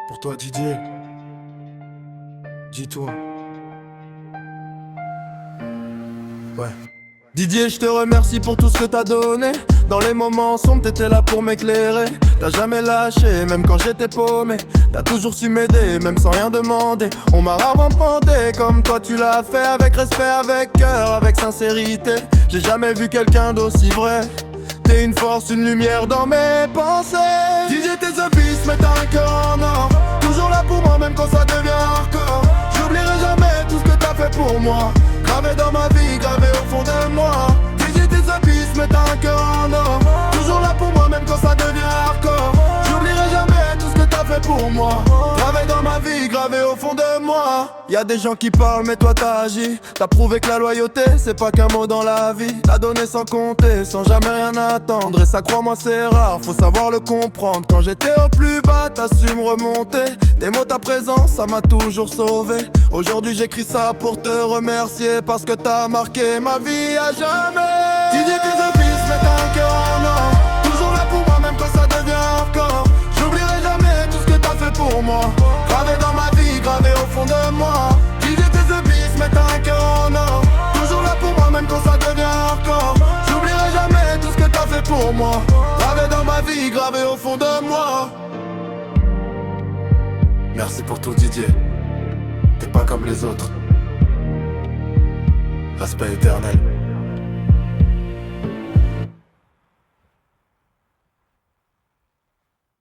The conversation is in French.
Pour toi Didier, dis-toi. Ouais. Didier, je te remercie pour tout ce que t'as donné. Dans les moments sombres, t'étais là pour m'éclairer. T'as jamais lâché, même quand j'étais paumé. T'as toujours su m'aider, même sans rien demander. On m'a rarement demandé comme toi tu l'as fait. Avec respect, avec cœur, avec sincérité. J'ai jamais vu quelqu'un d'aussi vrai. T'es une force, une lumière dans mes pensées. Didier, t'es the beast, mais t'as un cœur en or. Toujours là pour moi, même quand ça devient hardcore. J'oublierai jamais tout ce que t'as fait pour moi. Gravé dans ma vie, gravé au fond de moi. Didier, t'es the beast, mais t'as un cœur en or. Toujours là pour moi, même quand ça devient hardcore. J'oublierai jamais tout ce que t'as fait pour moi. Gravé dans ma vie, gravé au fond de moi. Y'a des gens qui parlent, mais toi t'as agi. T'as prouvé que la loyauté, c'est pas qu'un mot dans la vie. T'as donné sans compter, sans jamais rien attendre. Et ça, crois-moi, c'est rare, faut savoir le comprendre. Quand j'étais au plus bas, t'as su me remonter. Tes mots, ta présence, ça m'a toujours sauvé. Aujourd'hui, j'écris ça pour te remercier. Parce que t'as marqué ma vie à jamais. Didier, t'es the beast, mais t'as un cœur en or. Toujours là pour moi, même quand ça devient hardcore. J'oublierai jamais tout ce que t'as fait pour moi. Gravé dans ma vie, gravé au fond de moi. Didier, t'es the beast, mais t'as un cœur en or. Toujours là pour moi, même quand ça devient hardcore. J'oublierai jamais tout ce que t'as fait pour moi. Gravé dans ma vie, gravé au fond de moi. Merci pour tout Didier. T'es pas comme les autres. Respect éternel.